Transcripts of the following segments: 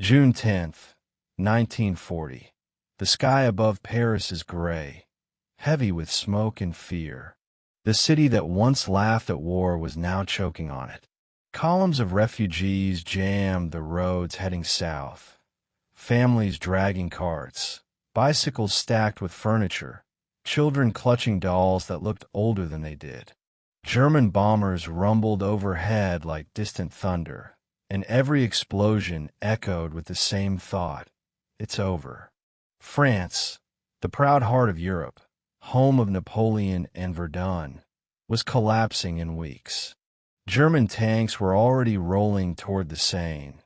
June 10th, 1940. The sky above Paris is gray, heavy with smoke and fear. The city that once laughed at war was now choking on it. Columns of refugees jammed the roads heading south, families dragging carts, bicycles stacked with furniture, children clutching dolls that looked older than they did. German bombers rumbled overhead like distant thunder, and every explosion echoed with the same thought: it's over. France, the proud heart of Europe, home of Napoleon and Verdun, was collapsing in weeks. German tanks were already rolling toward the Seine,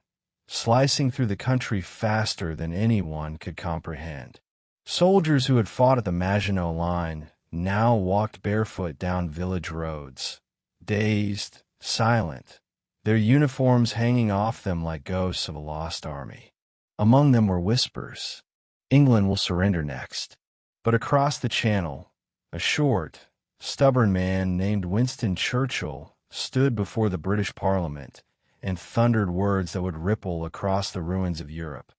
slicing through the country faster than anyone could comprehend. Soldiers who had fought at the Maginot Line now walked barefoot down village roads, dazed, silent, their uniforms hanging off them like ghosts of a lost army. Among them were whispers: England will surrender next. But across the Channel, a short, stubborn man named Winston Churchill stood before the British Parliament and thundered words that would ripple across the ruins of Europe.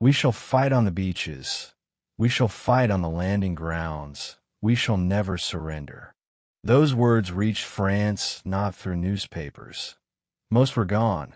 We shall fight on the beaches. We shall fight on the landing grounds. We shall never surrender. Those words reached France not through newspapers. Most were gone,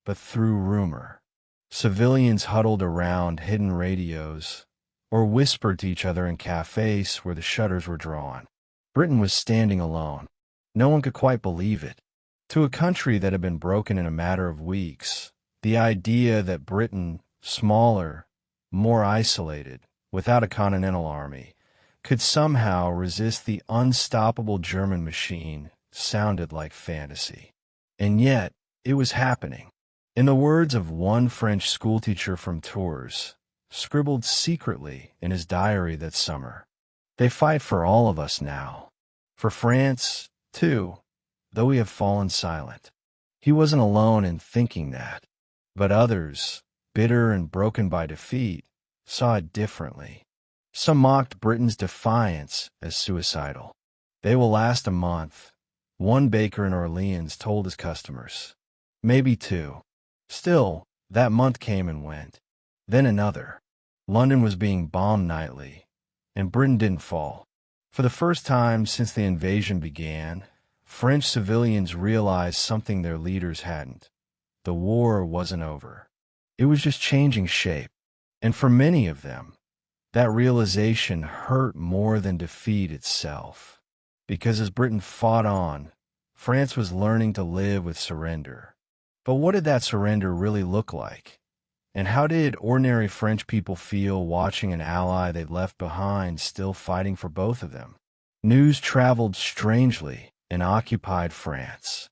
but through rumor. Civilians huddled around hidden radios or whispered to each other in cafes where the shutters were drawn. Britain was standing alone. No one could quite believe it. To a country that had been broken in a matter of weeks, the idea that Britain, smaller, more isolated, without a continental army, could somehow resist the unstoppable German machine sounded like fantasy. And yet, it was happening. In the words of one French schoolteacher from Tours, scribbled secretly in his diary that summer, they fight for all of us now. For France, too, though we have fallen silent. He wasn't alone in thinking that, but others, bitter and broken by defeat, saw it differently. Some mocked Britain's defiance as suicidal. They will last a month, one baker in Orleans told his customers. Maybe two. Still, that month came and went. Then another. London was being bombed nightly, and Britain didn't fall. For the first time since the invasion began, French civilians realized something their leaders hadn't. The war wasn't over. It was just changing shape. And for many of them, that realization hurt more than defeat itself. Because as Britain fought on, France was learning to live with surrender. But what did that surrender really look like? And how did ordinary French people feel watching an ally they'd left behind still fighting for both of them? News traveled strangely in occupied France.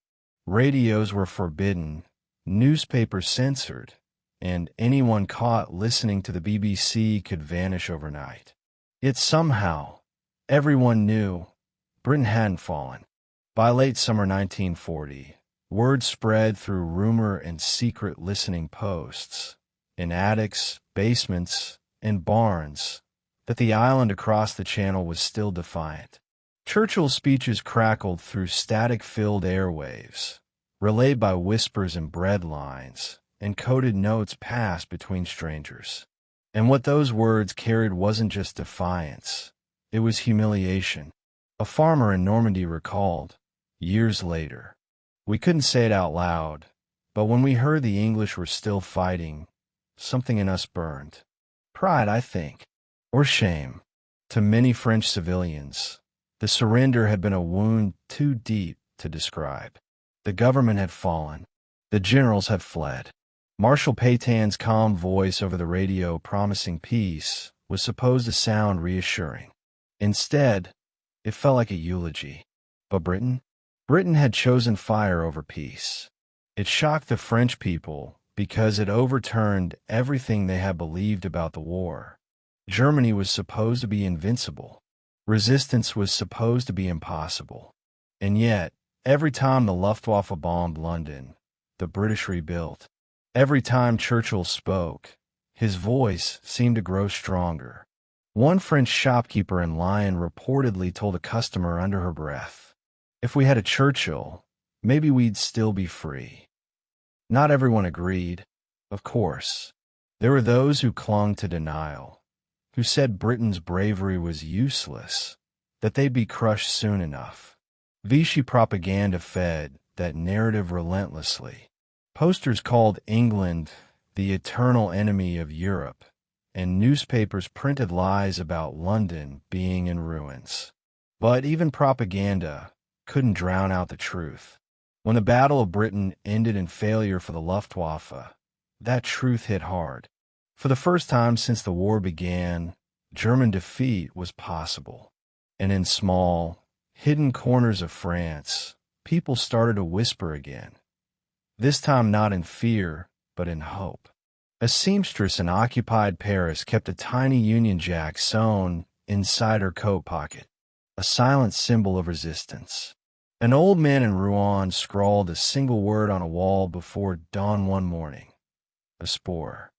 Radios were forbidden, newspapers censored, and anyone caught listening to the BBC could vanish overnight. Yet somehow, everyone knew Britain hadn't fallen. By late summer 1940, word spread through rumor and secret listening posts, in attics, basements, and barns, that the island across the Channel was still defiant. Churchill's speeches crackled through static-filled airwaves, relayed by whispers and bread lines, and coded notes passed between strangers. And what those words carried wasn't just defiance, it was humiliation. A farmer in Normandy recalled, years later, "We couldn't say it out loud, but when we heard the English were still fighting, something in us burned. Pride, I think, or shame." To many French civilians, the surrender had been a wound too deep to describe. The government had fallen. The generals had fled. Marshal Pétain's calm voice over the radio promising peace was supposed to sound reassuring. Instead, it felt like a eulogy. But Britain? Britain had chosen fire over peace. It shocked the French people because it overturned everything they had believed about the war. Germany was supposed to be invincible. Resistance was supposed to be impossible. And yet, every time the Luftwaffe bombed London, the British rebuilt. Every time Churchill spoke, his voice seemed to grow stronger. One French shopkeeper in Lyon reportedly told a customer under her breath, "If we had a Churchill, maybe we'd still be free." Not everyone agreed, of course. There were those who clung to denial, who said Britain's bravery was useless, that they'd be crushed soon enough. Vichy propaganda fed that narrative relentlessly. Posters called England the eternal enemy of Europe, and newspapers printed lies about London being in ruins. But even propaganda couldn't drown out the truth. When the Battle of Britain ended in failure for the Luftwaffe, that truth hit hard. For the first time since the war began, German defeat was possible. And in small, hidden corners of France, people started to whisper again. This time not in fear, but in hope. A seamstress in occupied Paris kept a tiny Union Jack sewn inside her coat pocket, a silent symbol of resistance. An old man in Rouen scrawled a single word on a wall before dawn one morning. A spore.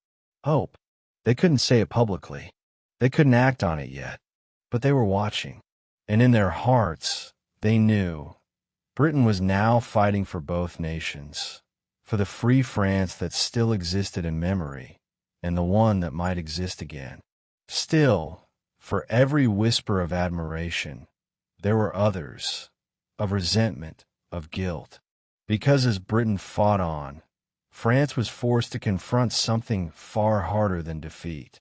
Hope. They couldn't say it publicly. They couldn't act on it yet. But they were watching. And in their hearts, they knew Britain was now fighting for both nations, for the free France that still existed in memory, and the one that might exist again. Still, for every whisper of admiration, there were others, of resentment, of guilt. Because as Britain fought on, France was forced to confront something far harder than defeat.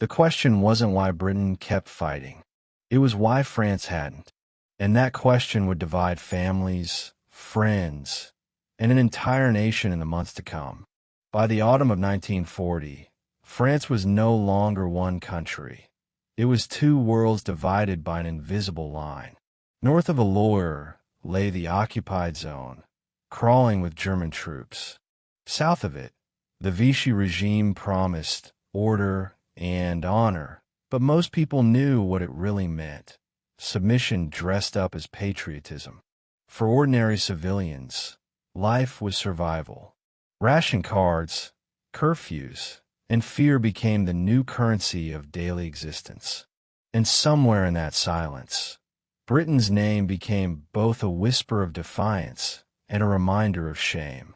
The question wasn't why Britain kept fighting. It was why France hadn't. And that question would divide families, friends, and an entire nation in the months to come. By the autumn of 1940, France was no longer one country. It was two worlds divided by an invisible line. North of the Loire lay the occupied zone, crawling with German troops. South of it, the Vichy regime promised order and honor, but most people knew what it really meant. Submission dressed up as patriotism. For ordinary civilians, life was survival. Ration cards, curfews, and fear became the new currency of daily existence. And somewhere in that silence, Britain's name became both a whisper of defiance and a reminder of shame.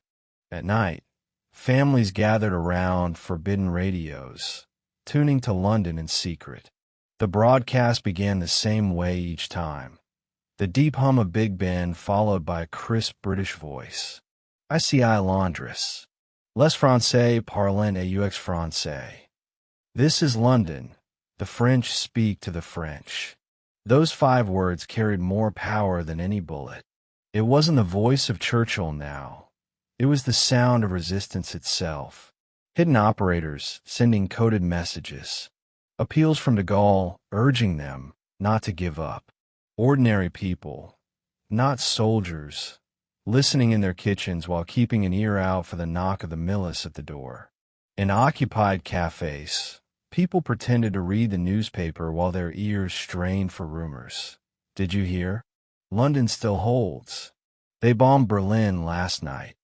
At night, families gathered around forbidden radios, tuning to London in secret. The broadcast began the same way each time. The deep hum of Big Ben followed by a crisp British voice. Ici Londres. Les Français parlent aux Français. This is London. The French speak to the French. Those 5 words carried more power than any bullet. It wasn't the voice of Churchill now. It was the sound of resistance itself. Hidden operators sending coded messages. Appeals from de Gaulle urging them not to give up. Ordinary people, not soldiers, listening in their kitchens while keeping an ear out for the knock of the milice at the door. In occupied cafes, people pretended to read the newspaper while their ears strained for rumors. Did you hear? London still holds. They bombed Berlin last night.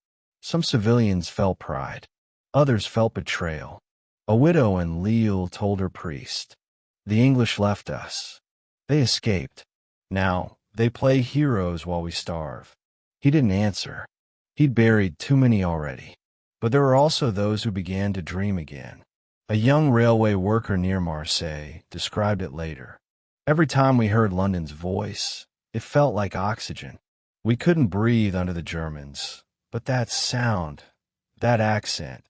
Some civilians felt pride. Others felt betrayal. A widow in Lille told her priest, "The English left us. They escaped. Now, they play heroes while we starve." He didn't answer. He'd buried too many already. But there were also those who began to dream again. A young railway worker near Marseille described it later. Every time we heard London's voice, it felt like oxygen. We couldn't breathe under the Germans, but that sound, that accent,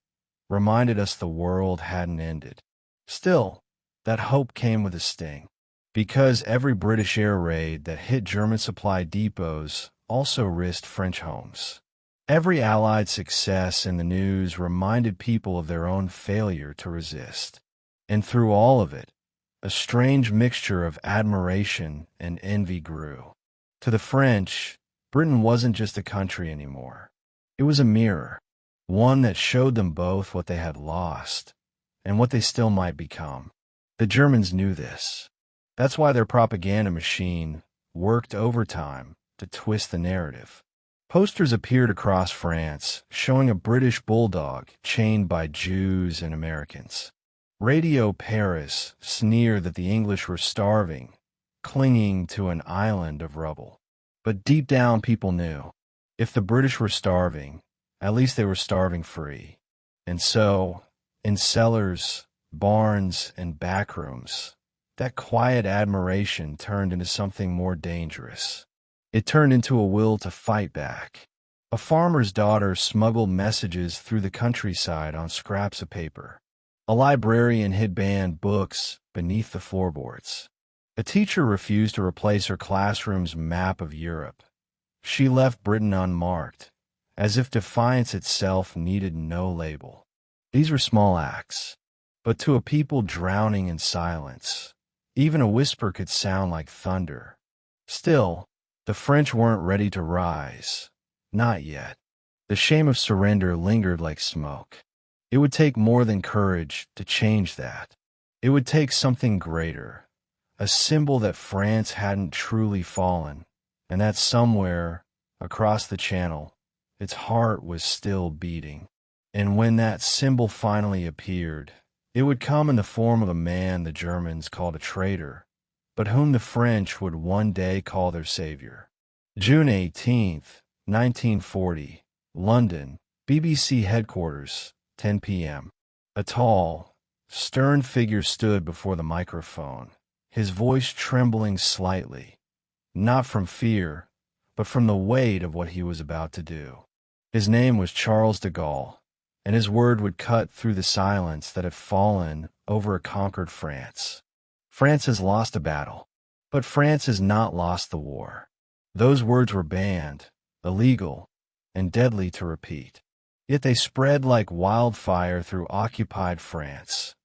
reminded us the world hadn't ended. Still, that hope came with a sting. Because every British air raid that hit German supply depots also risked French homes. Every Allied success in the news reminded people of their own failure to resist. And through all of it, a strange mixture of admiration and envy grew. To the French, Britain wasn't just a country anymore. It was a mirror, one that showed them both what they had lost and what they still might become. The Germans knew this. That's why their propaganda machine worked overtime to twist the narrative. Posters appeared across France, showing a British bulldog chained by Jews and Americans. Radio Paris sneered that the English were starving, clinging to an island of rubble. But deep down people knew, if the British were starving, at least they were starving free. And so, In cellars, barns, and backrooms, that quiet admiration turned into something more dangerous. It turned into a will to fight back. A farmer's daughter smuggled messages through the countryside on scraps of paper. A librarian hid banned books beneath the floorboards. A teacher refused to replace her classroom's map of Europe. She left Britain unmarked, as if defiance itself needed no label. These were small acts, but to a people drowning in silence, even a whisper could sound like thunder. Still, the French weren't ready to rise. Not yet. The shame of surrender lingered like smoke. It would take more than courage to change that. It would take something greater, a symbol that France hadn't truly fallen, and that somewhere, across the Channel, its heart was still beating. And when that symbol finally appeared, it would come in the form of a man the Germans called a traitor, but whom the French would one day call their savior. June 18th, 1940, London, BBC headquarters, 10 p.m. A tall, stern figure stood before the microphone, his voice trembling slightly, not from fear, but from the weight of what he was about to do. His name was Charles de Gaulle, and his word would cut through the silence that had fallen over a conquered France. France has lost a battle, but France has not lost the war. Those words were banned, illegal, and deadly to repeat. Yet they spread like wildfire through occupied France,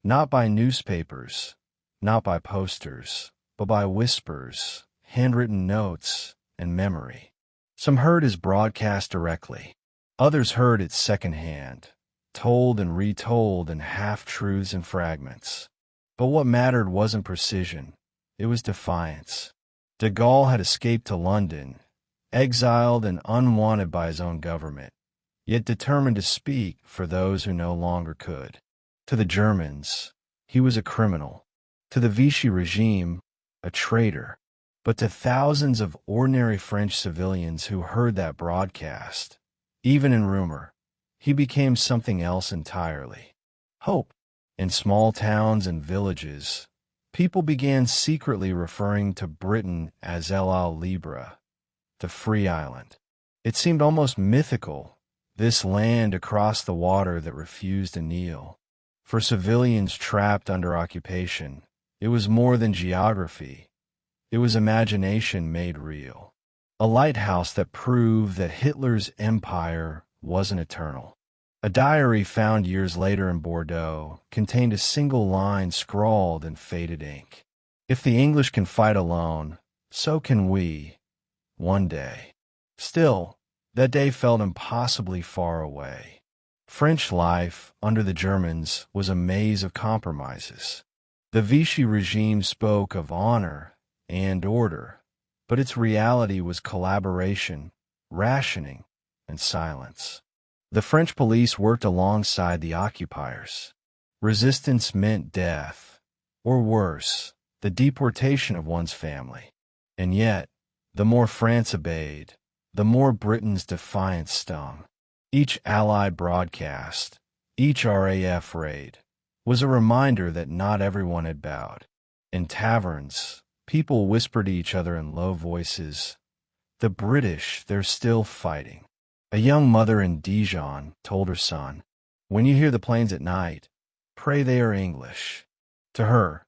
not by newspapers, not by posters, but by whispers, handwritten notes, and memory. Some heard his broadcast directly. Others heard it secondhand, told and retold in half-truths and fragments. But what mattered wasn't precision, it was defiance. De Gaulle had escaped to London, exiled and unwanted by his own government, yet determined to speak for those who no longer could. To the Germans, he was a criminal. To the Vichy regime, a traitor. But to thousands of ordinary French civilians who heard that broadcast, even in rumor, he became something else entirely. Hope. In small towns and villages, people began secretly referring to Britain as El Libre, the Free Island. It seemed almost mythical, this land across the water that refused to kneel. For civilians trapped under occupation, it was more than geography. It was imagination made real. A lighthouse that proved that Hitler's empire wasn't eternal. A diary found years later in Bordeaux contained a single line scrawled in faded ink. If the English can fight alone, so can we, one day. Still, that day felt impossibly far away. French life under the Germans was a maze of compromises. The Vichy regime spoke of honor and order, but its reality was collaboration, rationing, and silence. The French police worked alongside the occupiers. Resistance meant death, or worse, the deportation of one's family. And yet, the more France obeyed, the more Britain's defiance stung. Each Allied broadcast, each RAF raid, was a reminder that not everyone had bowed. In taverns, people whispered to each other in low voices, "The British, they're still fighting." A young mother in Dijon told her son, "When you hear the planes at night, pray they are English." To her,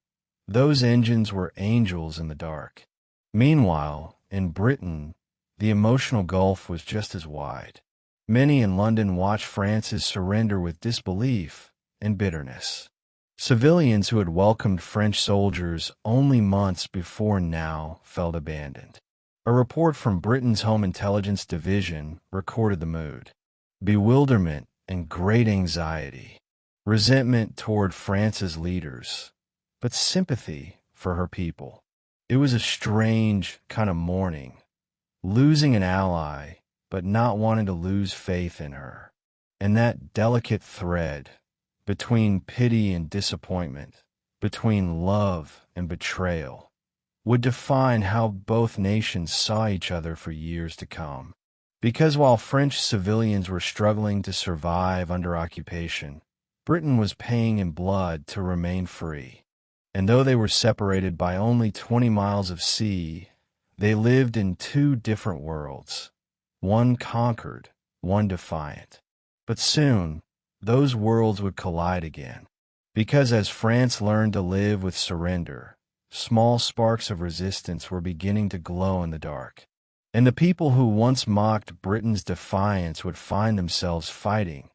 those engines were angels in the dark. Meanwhile, in Britain, the emotional gulf was just as wide. Many in London watched France's surrender with disbelief and bitterness. Civilians who had welcomed French soldiers only months before now felt abandoned. A report from Britain's Home Intelligence Division recorded the mood. Bewilderment and great anxiety. Resentment toward France's leaders, but sympathy for her people. It was a strange kind of mourning. Losing an ally, but not wanting to lose faith in her. And that delicate thread between pity and disappointment, between love and betrayal, would define how both nations saw each other for years to come. Because while French civilians were struggling to survive under occupation, Britain was paying in blood to remain free. And though they were separated by only 20 miles of sea, they lived in two different worlds, one conquered, one defiant. But soon, those worlds would collide again, because as France learned to live with surrender, small sparks of resistance were beginning to glow in the dark. And the people who once mocked Britain's defiance would find themselves fighting,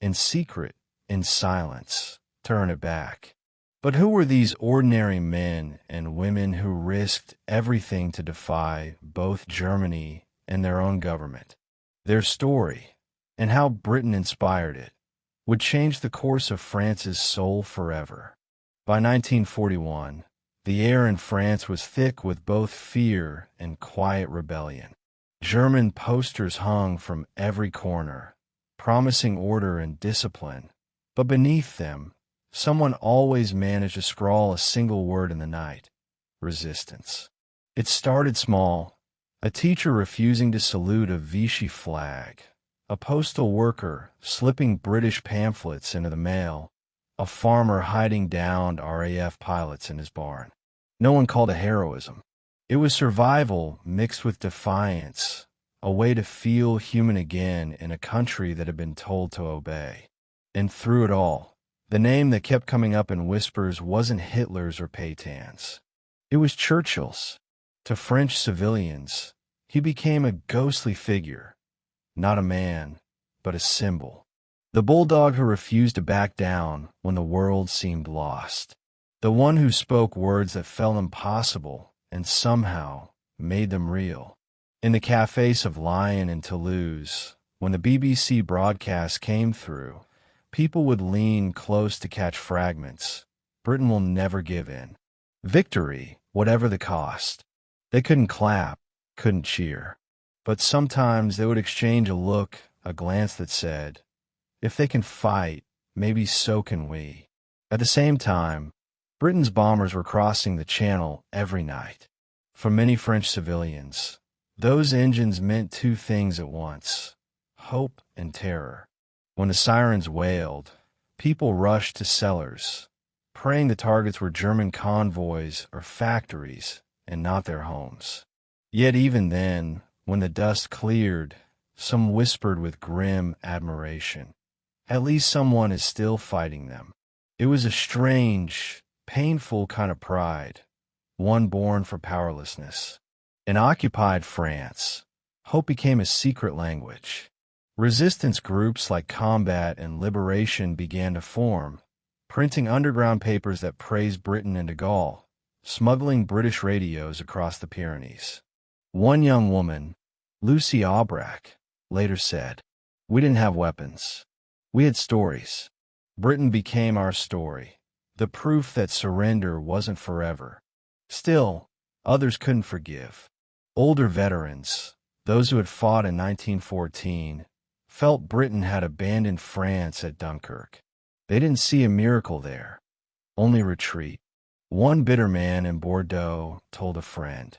in secret, in silence, to earn it back. But who were these ordinary men and women who risked everything to defy both Germany and their own government? Their story, and how Britain inspired it, would change the course of France's soul forever. By 1941, the air in France was thick with both fear and quiet rebellion. German posters hung from every corner, promising order and discipline, but beneath them, someone always managed to scrawl a single word in the night: resistance. It started small, a teacher refusing to salute a Vichy flag, a postal worker slipping British pamphlets into the mail, a farmer hiding downed RAF pilots in his barn. No one called it heroism. It was survival mixed with defiance, a way to feel human again in a country that had been told to obey. And through it all, the name that kept coming up in whispers wasn't Hitler's or Pétain's. It was Churchill's. To French civilians, he became a ghostly figure, not a man, but a symbol. The bulldog who refused to back down when the world seemed lost. The one who spoke words that felt impossible and somehow made them real. In the cafes of Lyon and Toulouse, when the BBC broadcast came through, people would lean close to catch fragments. Britain will never give in. Victory, whatever the cost. They couldn't clap, couldn't cheer. But sometimes they would exchange a look, a glance that said, if they can fight, maybe so can we. At the same time, Britain's bombers were crossing the Channel every night. For many French civilians, those engines meant two things at once: hope and terror. When the sirens wailed, people rushed to cellars, praying the targets were German convoys or factories and not their homes. Yet even then, when the dust cleared, some whispered with grim admiration, at least someone is still fighting them. It was a strange, painful kind of pride, one born for powerlessness. In occupied France, hope became a secret language. Resistance groups like Combat and Liberation began to form, printing underground papers that praised Britain and de Gaulle, smuggling British radios across the Pyrenees. One young woman, Lucy Aubrac, later said, "We didn't have weapons. We had stories. Britain became our story, the proof that surrender wasn't forever." Still, others couldn't forgive. Older veterans, those who had fought in 1914, felt Britain had abandoned France at Dunkirk. They didn't see a miracle there, only retreat. One bitter man in Bordeaux told a friend,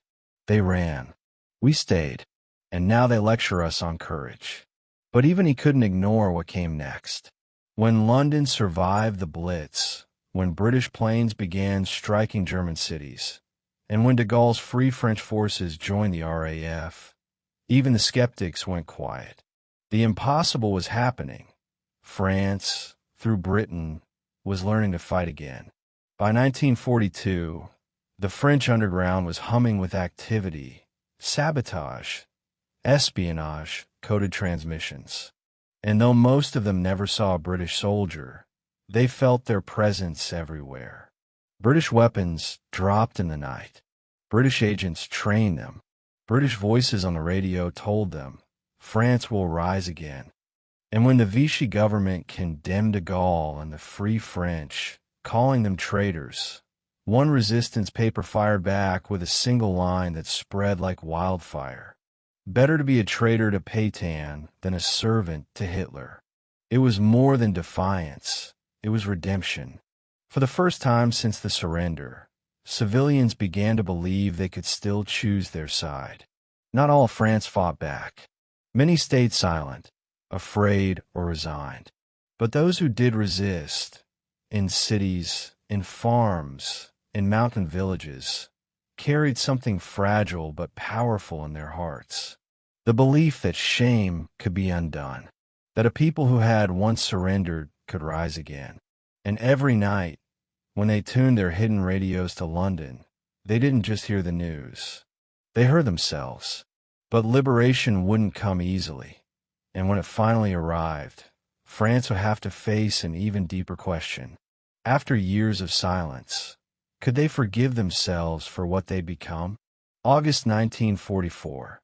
"They ran. We stayed. And now they lecture us on courage." But even he couldn't ignore what came next. When London survived the Blitz, when British planes began striking German cities, and when de Gaulle's Free French forces joined the RAF, even the skeptics went quiet. The impossible was happening. France, through Britain, was learning to fight again. By 1942, the French underground was humming with activity, sabotage, espionage, coded transmissions. And though most of them never saw a British soldier, they felt their presence everywhere. British weapons dropped in the night. British agents trained them. British voices on the radio told them, France will rise again. And when the Vichy government condemned de Gaulle and the Free French, calling them traitors, one resistance paper fired back with a single line that spread like wildfire: "Better to be a traitor to Pétain than a servant to Hitler." It was more than defiance. It was redemption. For the first time since the surrender, civilians began to believe they could still choose their side. Not all France fought back. Many stayed silent, afraid or resigned. But those who did resist, in cities, in farms, in mountain villages, carried something fragile but powerful in their hearts. The belief that shame could be undone, that a people who had once surrendered could rise again. And every night, when they tuned their hidden radios to London, they didn't just hear the news. They heard themselves. But liberation wouldn't come easily. And when it finally arrived, France would have to face an even deeper question. After years of silence, could they forgive themselves for what they'd become? August 1944.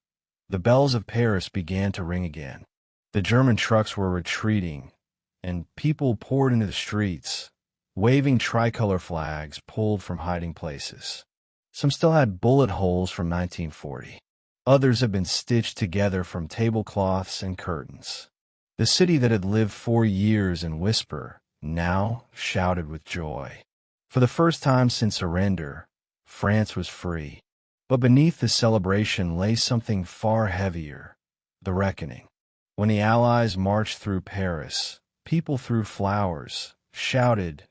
The bells of Paris began to ring again. The German trucks were retreating, and people poured into the streets, waving tricolor flags pulled from hiding places. Some still had bullet holes from 1940. Others had been stitched together from tablecloths and curtains. The city that had lived 4 years in whisper now shouted with joy. For the first time since surrender, France was free. But beneath the celebration lay something far heavier, the reckoning. When the Allies marched through Paris, people threw flowers, shouted,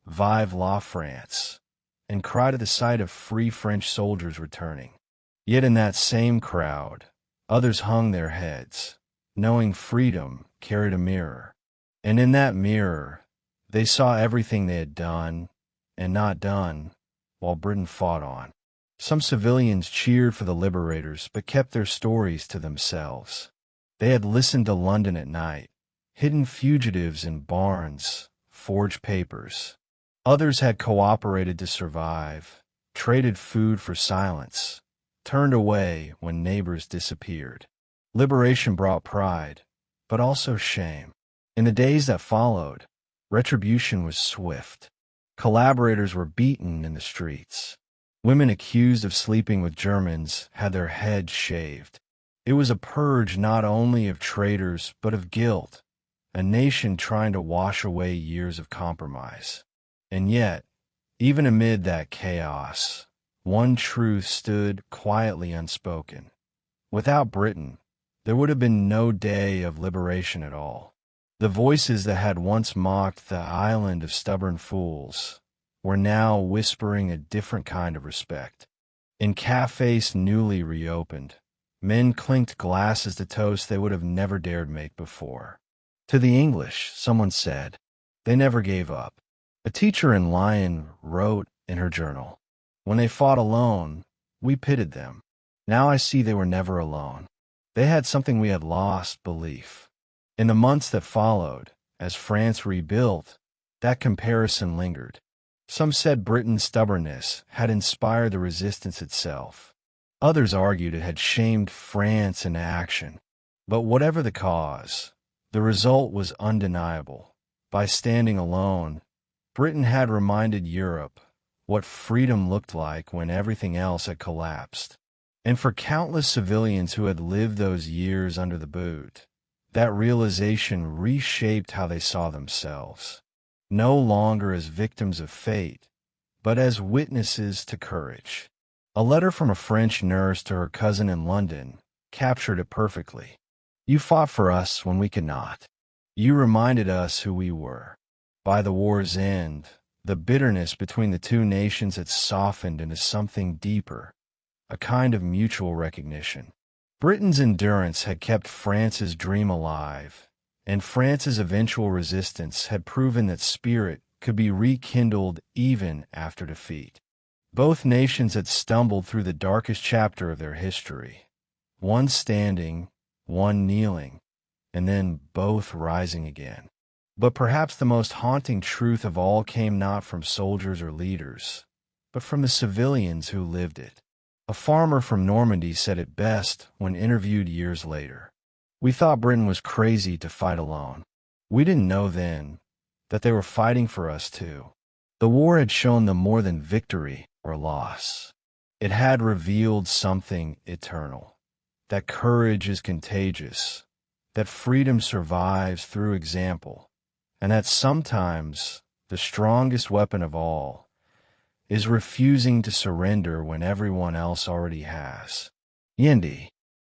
"Vive la France," and cried at the sight of free French soldiers returning. Yet in that same crowd, others hung their heads, knowing freedom carried a mirror. And in that mirror, they saw everything they had done and not done while Britain fought on. Some civilians cheered for the liberators but kept their stories to themselves. They had listened to London at night, hidden fugitives in barns, forged papers. Others had cooperated to survive, traded food for silence, turned away when neighbors disappeared. Liberation brought pride, but also shame. In the days that followed, retribution was swift. Collaborators were beaten in the streets. Women accused of sleeping with Germans had their heads shaved. It was a purge not only of traitors but of guilt, a nation trying to wash away years of compromise. And yet, even amid that chaos, one truth stood quietly unspoken. Without Britain, there would have been no day of liberation at all. The voices that had once mocked the island of stubborn fools were now whispering a different kind of respect. In cafes newly reopened, men clinked glasses to toast they would have never dared make before. To the English, someone said, they never gave up. A teacher in Lyon wrote in her journal, "When they fought alone, we pitied them. Now I see they were never alone. They had something we had lost, belief." In the months that followed, as France rebuilt, that comparison lingered. Some said Britain's stubbornness had inspired the resistance itself. Others argued it had shamed France into action. But whatever the cause, the result was undeniable. By standing alone, Britain had reminded Europe what freedom looked like when everything else had collapsed. And for countless civilians who had lived those years under the boot, that realization reshaped how they saw themselves. No longer as victims of fate, but as witnesses to courage. A letter from a French nurse to her cousin in London captured it perfectly. "You fought for us when we could not. You reminded us who we were." By the war's end, the bitterness between the two nations had softened into something deeper, a kind of mutual recognition. Britain's endurance had kept France's dream alive, and France's eventual resistance had proven that spirit could be rekindled even after defeat. Both nations had stumbled through the darkest chapter of their history, one standing, one kneeling, and then both rising again. But perhaps the most haunting truth of all came not from soldiers or leaders, but from the civilians who lived it. A farmer from Normandy said it best when interviewed years later. "We thought Britain was crazy to fight alone. We didn't know then that they were fighting for us too." The war had shown them more than victory or loss. It had revealed something eternal, that courage is contagious, that freedom survives through example, and that sometimes the strongest weapon of all is refusing to surrender when everyone else already has. Yendi.